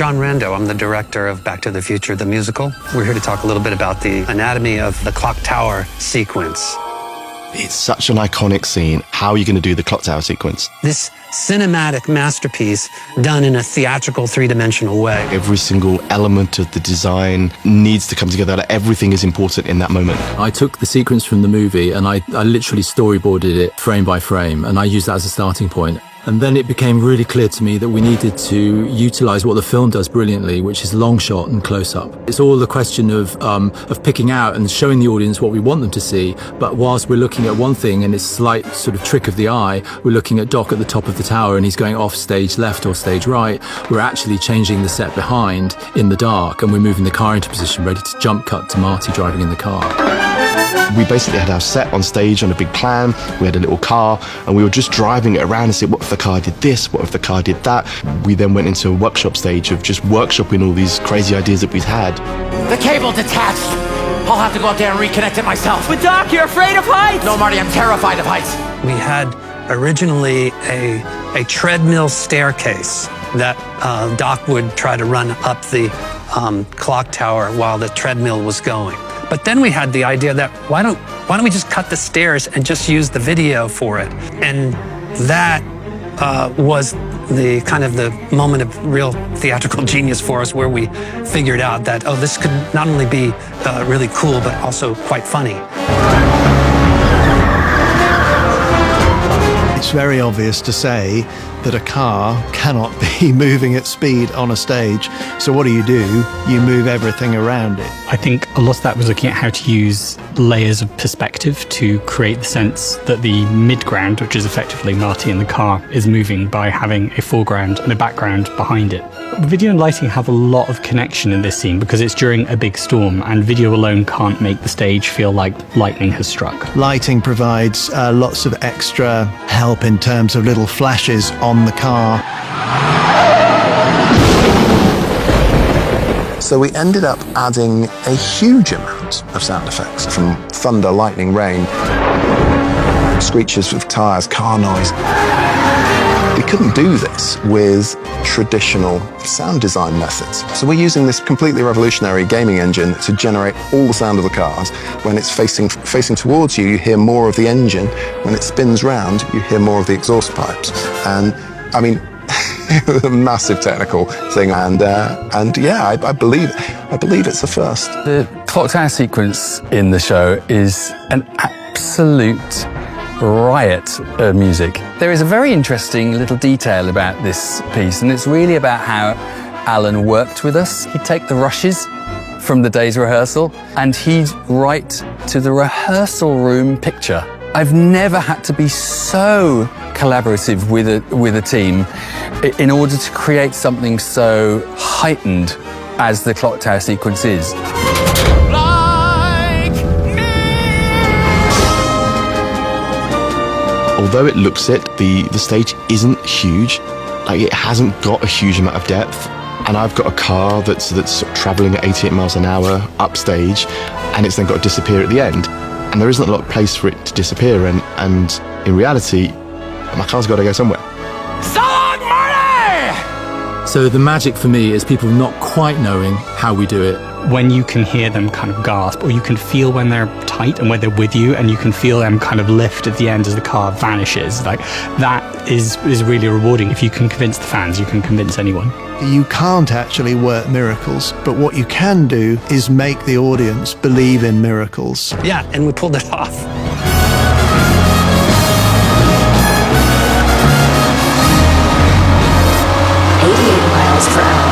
John Rando. I'm the director of Back to the Future, the musical. We're here to talk a little bit about the anatomy of the clock tower sequence. It's such an iconic scene. How are you going to do the clock tower sequence? This cinematic masterpiece done in a theatrical, three-dimensional way. Every single element of the design needs to come together. Like, everything is important in that moment. I took the sequence from the movie and I literally storyboarded it frame by frame, and I used that as a starting point. And then it became really clear to me that we needed to utilize what the film does brilliantly, which is long shot and close up. It's all a question of picking out and showing the audience what we want them to see. But whilst we're looking at one thing and it's a slight sort of trick of the eye, we're looking at Doc at the top of the tower and he's going off stage left or stage right. We're actually changing the set behind in the dark, and we're moving the car into position ready to jump cut to Marty driving in the car. We basically had our set on stage on a big plan. We had a little car and we were just driving it around and saying, what if the car did this? What if the car did that? We then went into a workshop stage of just workshopping all these crazy ideas that we'd had. The cable detached. I'll have to go up there and reconnect it myself. But Doc, you're afraid of heights? No, Marty, I'm terrified of heights. We had originally a treadmill staircase that Doc would try to run up the clock tower while the treadmill was going. But then we had the idea that why don't we just cut the stairs and just use the video for it? And that was the kind of the moment of real theatrical genius for us, where we figured out that, oh, this could not only be really cool, but also quite funny. It's very obvious to say that a car cannot be moving at speed on a stage. So what do? You move everything around it. I think a lot of that was looking at how to use layers of perspective to create the sense that the midground, which is effectively Marty in the car, is moving by having a foreground and a background behind it. Video and lighting have a lot of connection in this scene because it's during a big storm, and video alone can't make the stage feel like lightning has struck. Lighting provides lots of extra help in terms of little flashes on the car. So we ended up adding a huge amount of sound effects, from thunder, lightning, rain, screeches of tyres, car noise. We couldn't do this with traditional sound design methods. So we're using this completely revolutionary gaming engine to generate all the sound of the cars. When it's facing towards you, you hear more of the engine. When it spins round, you hear more of the exhaust pipes. And I mean, a massive technical thing, and yeah, I believe it's a first. The clock tower sequence in the show is an absolute riot of music. There is a very interesting little detail about this piece, and it's really about how Alan worked with us. He'd take the rushes from the day's rehearsal and he'd write to the rehearsal room picture. I've never had to be so collaborative with a team in order to create something so heightened as the clock tower sequence is. Although it looks it, the stage isn't huge. Like, it hasn't got a huge amount of depth. And I've got a car that's traveling at 88 miles an hour upstage, and it's then got to disappear at the end. And there isn't a lot of place for it to disappear, and in reality, my car's got to go somewhere. So long, Marty! So the magic for me is people not quite knowing how we do it. When you can hear them kind of gasp, or you can feel when they're tight and when they're with you, and you can feel them kind of lift at the end as the car vanishes, like that is really rewarding. If you can convince the fans, you can convince anyone. You can't actually work miracles, but what you can do is make the audience believe in miracles. Yeah, and we pulled it off. 88 miles per hour.